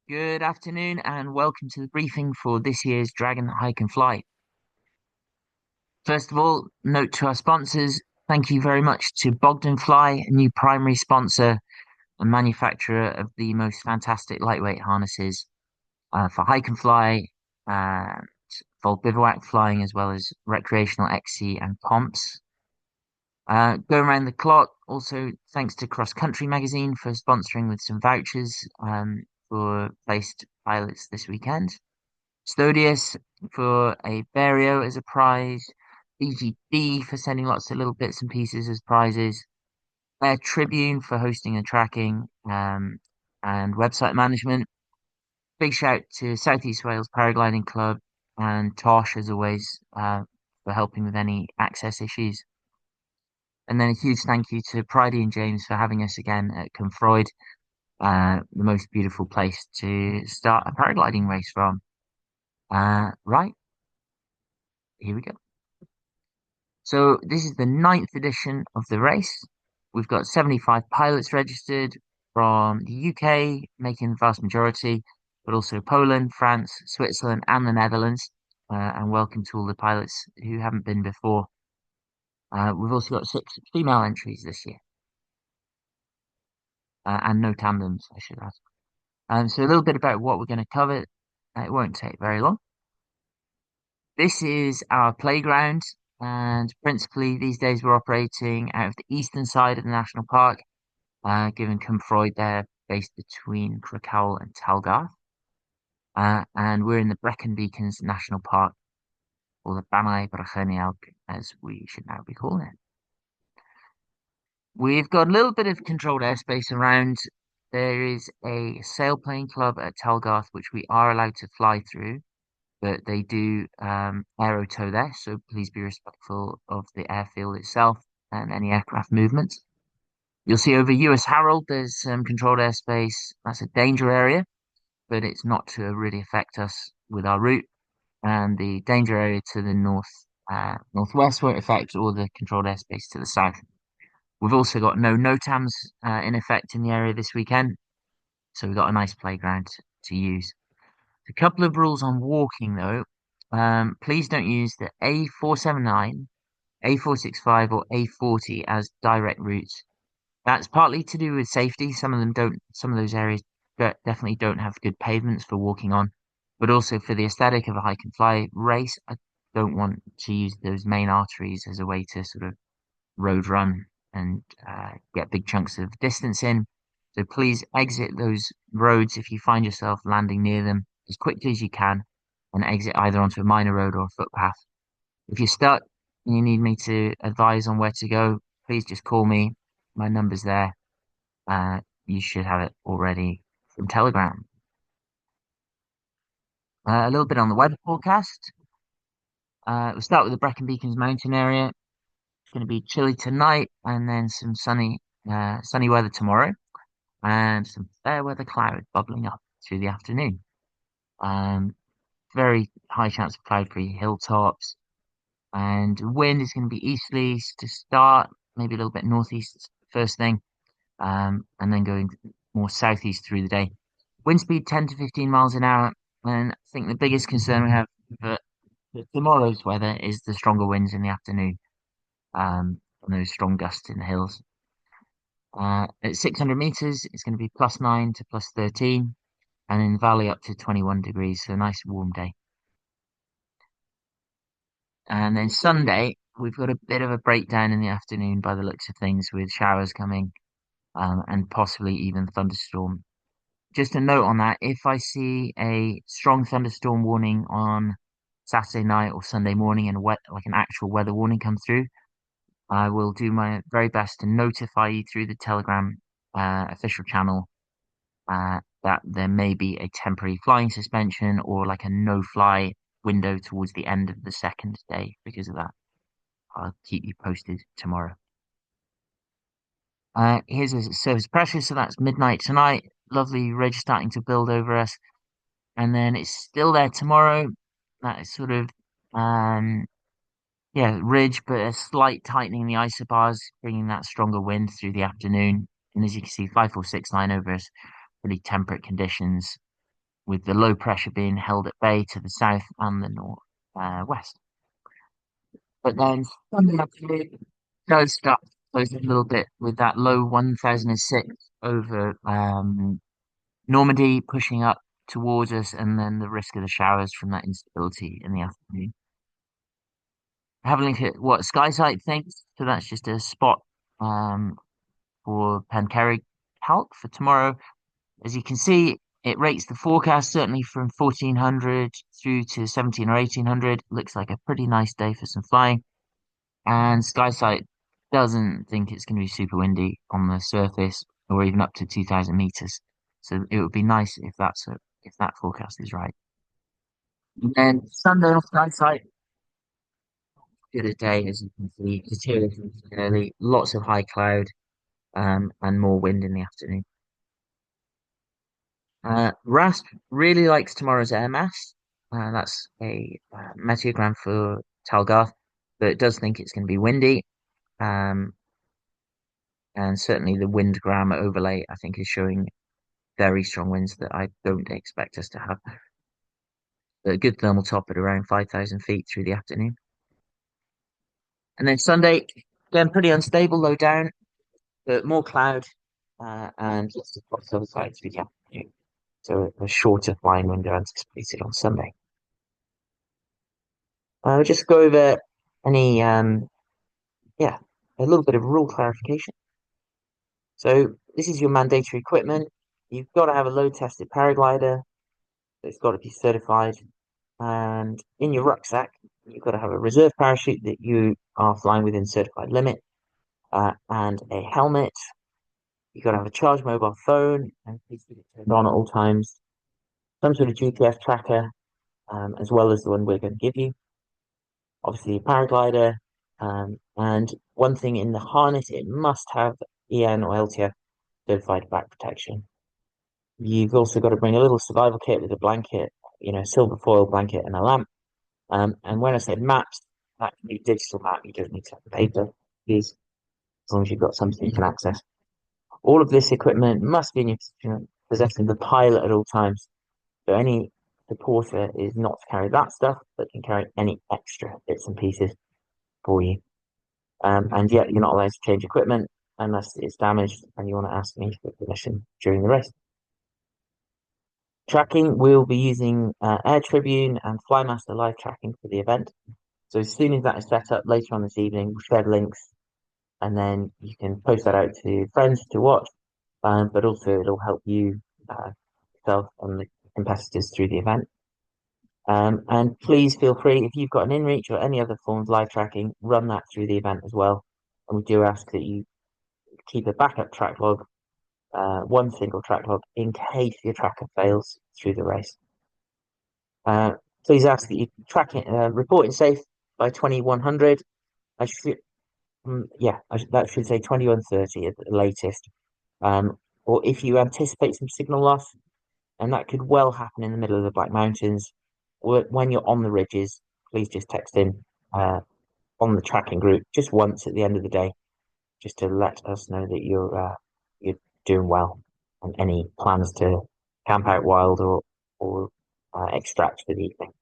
Good afternoon and welcome to the briefing for this year's Dragon Hike and Fly. First of all, note to our sponsors, thank you very much to Bogdan Fly, a new primary sponsor and manufacturer of the most fantastic lightweight harnesses for hike and fly, and for bivouac flying, as well as recreational XC and comps. Going around the clock, also thanks to Cross Country Magazine for sponsoring with some vouchers for placed pilots this weekend. Stodius for a Vario as a prize, BGB for sending lots of little bits and pieces as prizes, Air Tribune for hosting and tracking, and website management. Big shout to Southeast Wales Paragliding Club and Tosh as always for helping with any access issues. And then a huge thank you to Pridey and James for having us again at Cumfroid, the most beautiful place to start a paragliding race from. Right, here we go. So this is the ninth edition of the race. We've got 75 pilots registered from the UK, making the vast majority, but also Poland, France, Switzerland, and the Netherlands. And welcome to all the pilots who haven't been before. We've also got 6 female entries this year, and no tandems, I should add. So a little bit about what we're going to cover. It won't take very long. This is our playground, and principally these days we're operating out of the eastern side of the national park, given Cumfroid there, based between Crickhowell and Talgarth. And we're in the Brecon Beacons National Park, or the Banau Brycheiniog, as we should now be calling it. We've got a little bit of controlled airspace around. There is a sailplane club at Talgarth, which we are allowed to fly through, but they do aero tow there, so please be respectful of the airfield itself and any aircraft movements. You'll see over US Harold, there's some controlled airspace. That's a danger area, but it's not to really affect us with our route. And the danger area to the northwest won't affect all the controlled airspace to the south. We've also got no NOTAMs in effect in the area this weekend, so we've got a nice playground to use. A couple of rules on walking though. Please don't use the A479, A465, or A40 as direct routes. That's partly to do with safety. Some of them don't, some of those areas definitely don't have good pavements for walking on, but also for the aesthetic of a hike and fly race, I don't want to use those main arteries as a way to sort of road run and get big chunks of distance in. So please exit those roads if you find yourself landing near them as quickly as you can and exit either onto a minor road or a footpath. If you're stuck and you need me to advise on where to go, please just call me. My number's there. You should have it already from Telegram. A little bit on the weather forecast. We'll start with the Brecon Beacons mountain area. It's going to be chilly tonight and then some sunny weather tomorrow and some fair weather cloud bubbling up through the afternoon. Um, Very high chance of cloud-free hilltops, and wind is going to be east-east to start, maybe a little bit northeast first thing, and then going more southeast through the day. Wind speed 10 to 15 miles an hour, and I think the biggest concern we have for tomorrow's weather is the stronger winds in the afternoon, and those strong gusts in the hills. At 600 meters, it's going to be +9 to +13, and in the valley up to 21 degrees, so a nice warm day. And then Sunday, we've got a bit of a breakdown in the afternoon by the looks of things, with showers coming, and possibly even thunderstorm. Just a note on that, if I see a strong thunderstorm warning on Saturday night or Sunday morning and like an actual weather warning come through, I will do my very best to notify you through the Telegram official channel that there may be a temporary flying suspension or like a no-fly window towards the end of the second day because of that. I'll keep you posted tomorrow. Here's a surface pressure, so that's midnight tonight. Lovely ridge starting to build over us, and then it's still there tomorrow. That is sort of yeah, ridge, but a slight tightening in the isobars, bringing that stronger wind through the afternoon. And as you can see, 5469 over us, pretty temperate conditions. with the low pressure being held at bay to the south and the north west. But then Sunday afternoon does start close a little bit with that low 1006 over Normandy pushing up towards us, and then the risk of the showers from that instability in the afternoon. Have a look at what SkySight thinks. So that's just a spot um, for Penkerry Calc for tomorrow. As you can see, it rates the forecast certainly from 1400 through to 17 or 1800. Looks like a pretty nice day for some flying. And SkySight doesn't think it's going to be super windy on the surface or even up to 2000 meters. So it would be nice if if that forecast is right. And then Sunday off SkySight, good a day as you can see, deteriorating early, lots of high cloud, and more wind in the afternoon. RASP really likes tomorrow's air mass. That's a meteogram for Talgarth, but it does think it's going to be windy. Um, and certainly the windgram overlay, I think, is showing very strong winds that I don't expect us to have. But a good thermal top at around 5,000 feet through the afternoon. And then Sunday, again, pretty unstable, low down, but more cloud, and lots of spots other sides through the afternoon. So a shorter flying window anticipated on Sunday. I'll just go over any, yeah, a little bit of rule clarification. So this is your mandatory equipment. You've got to have a load tested paraglider. It's got to be certified. And in your rucksack, you've got to have a reserve parachute that you are flying within certified limit, and a helmet. You've got to have a charged mobile phone and please keep it turned on at all times. Some sort of GPS tracker, as well as the one we're going to give you. Obviously, a paraglider. And one thing in the harness, it must have EN or LTF certified back protection. You've also got to bring a little survival kit with a blanket, silver foil blanket and a lamp. And when I said maps, that can be digital map. You don't need to have the paper, please, as long as you've got something you can access. All of this equipment must be in your possession of the pilot at all times. So any supporter is not to carry that stuff, but can carry any extra bits and pieces for you. And yet you're not allowed to change equipment unless it's damaged and you want to ask me for permission during the race. Tracking, we'll be using Air Tribune and Flymaster live tracking for the event. So as soon as that is set up later on this evening, we'll share links and then you can post that out to friends to watch. But also it'll help you yourself and the competitors through the event. And please feel free, if you've got an InReach or any other form of live tracking, run that through the event as well. And we do ask that you keep a backup track log, one single track log, in case your tracker fails through the race. Please ask that you track it, reporting safe by 2100. I should, that should say 2130 at the latest. Or if you anticipate some signal loss, and that could well happen in the middle of the Black Mountains, or when you're on the ridges, please just text in on the tracking group just once at the end of the day, just to let us know that you're doing well, and any plans to camp out wild or extract for the evening.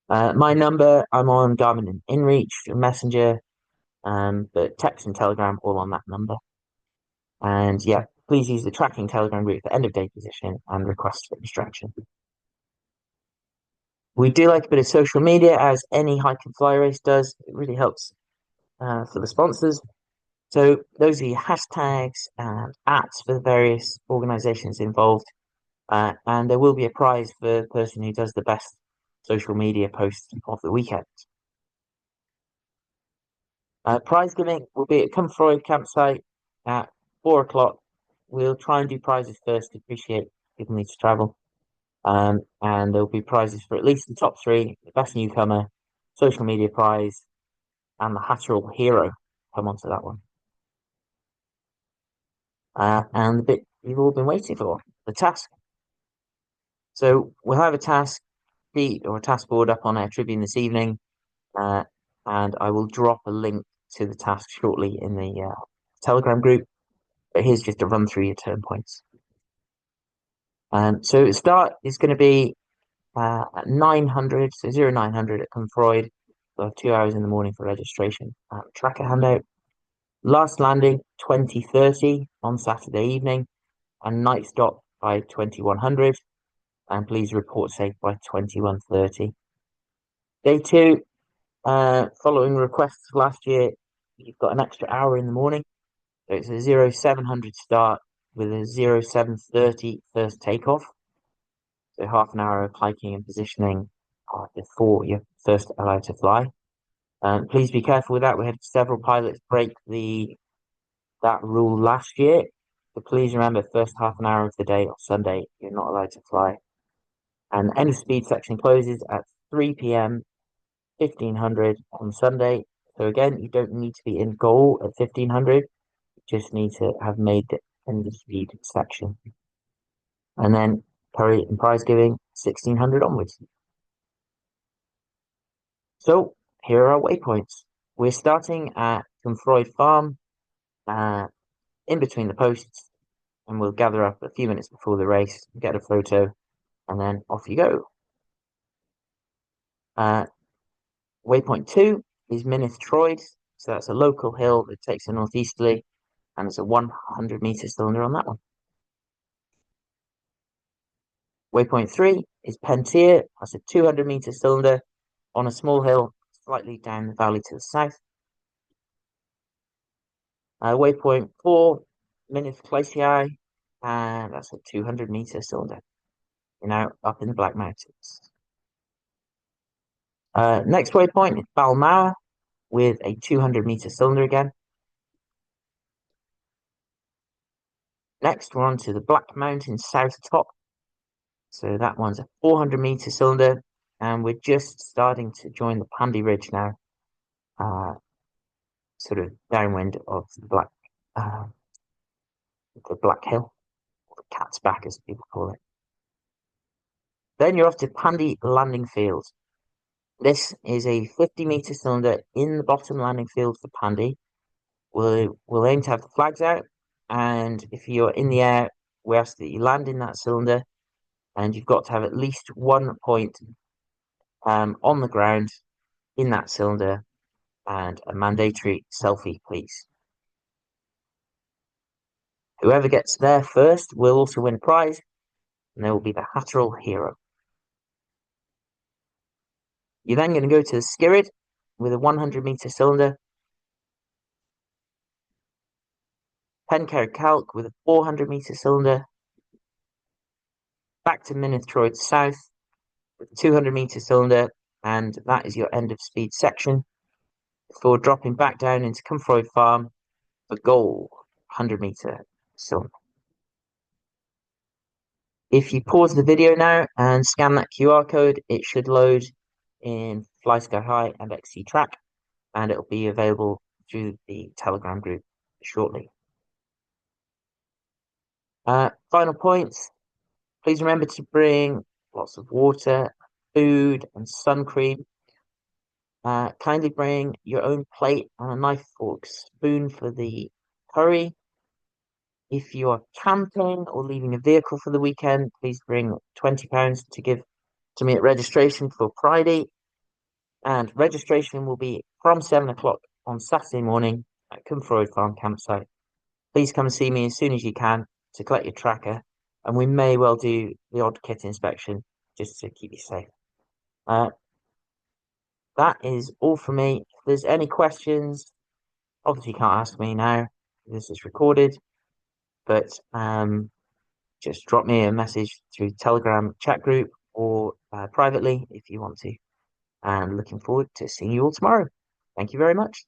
My number, I'm on Garmin and InReach, Messenger, but text and Telegram all on that number. And yeah, please use the tracking Telegram group for end of day position and requests for extraction. We do like a bit of social media, as any hike and fly race does. It really helps for the sponsors. So those are your hashtags and @s for the various organizations involved. And there will be a prize for the person who does the best social media post of the weekend. Prize giving will be at Cumfroid campsite at 4 o'clock. We'll try and do prizes first to appreciate people need to travel. And there'll be prizes for at least the top three: the best newcomer, social media prize, and the Hatterall Hero. Come on to that one. And the bit you've all been waiting for, the task. So we'll have a task sheet or a task board up on our Tribune this evening, and I will drop a link to the task shortly in the Telegram group. But here's just a run through your turn points. So the start is going to be at 900, so 0900 at Cumfroid. We'll have 2 hours in the morning for registration. Tracker handout. Last landing 20:30 on Saturday evening, and night stop by 2100. And please report safe by 21:30. Day two, following requests last year, you've got an extra hour in the morning. So it's a 0700 start with a 0730 first takeoff. So half an hour of hiking and positioning before you're first allowed to fly. Please be careful with that. We had several pilots break that rule last year. So please remember, first half an hour of the day on Sunday, you're not allowed to fly. And the end of speed section closes at 3 p.m. 1500 on Sunday. So again, you don't need to be in goal at 1500. You just need to have made the end of speed section. And then curry and prize giving 1600 onwards. So here are our waypoints. We're starting at Cumfroid Farm, in between the posts, and we'll gather up a few minutes before the race, get a photo, and then off you go. Waypoint 2 is Mynydd Troed, so that's a local hill that takes a northeasterly, and it's a 100-meter cylinder on that one. Waypoint 3 is Pentir, that's a 200-meter cylinder on a small hill slightly down the valley to the south. Waypoint 4, Mynydd Glaciau, and that's a 200-meter cylinder. You're now up in the Black Mountains. Next waypoint is Balmower with a 200-meter cylinder again. Next, we're on to the Black Mountain South Top. So that one's a 400-meter cylinder, and we're just starting to join the Pandy Ridge now, sort of downwind of the Black Hill, or the Cat's Back as people call it. Then you're off to Pandy Landing Field. This is a 50-meter cylinder in the bottom landing field for Pandy. We'll aim to have the flags out, and if you're in the air, we ask that you land in that cylinder, and you've got to have at least 1 point on the ground in that cylinder, and a mandatory selfie, please. Whoever gets there first will also win a prize, and there will be the Hatterrall Hero. You're then going to go to the Skirrid with a 100-meter cylinder, Pencair Calc with a 400-meter cylinder, back to Mynydd Troed South with a 200-meter cylinder, and that is your end of speed section, before dropping back down into Cumfroid Farm for goal, 100-meter cylinder. If you pause the video now and scan that QR code, it should load in Fly Sky High and XC Track, and it'll be available through the Telegram group shortly. Final points. Please remember to bring lots of water, food, and sun cream. Kindly bring your own plate and a knife, fork, spoon for the curry. If you are camping or leaving a vehicle for the weekend, please bring £20 to give to me at registration for Friday. And registration will be from 7 o'clock on Saturday morning at Cumfroid Farm campsite. Please come and see me as soon as you can to collect your tracker, and we may well do the odd kit inspection just to keep you safe. That is all for me. If there's any questions, obviously you can't ask me now. This is recorded, but just drop me a message through Telegram chat group or privately if you want to. And looking forward to seeing you all tomorrow. Thank you very much.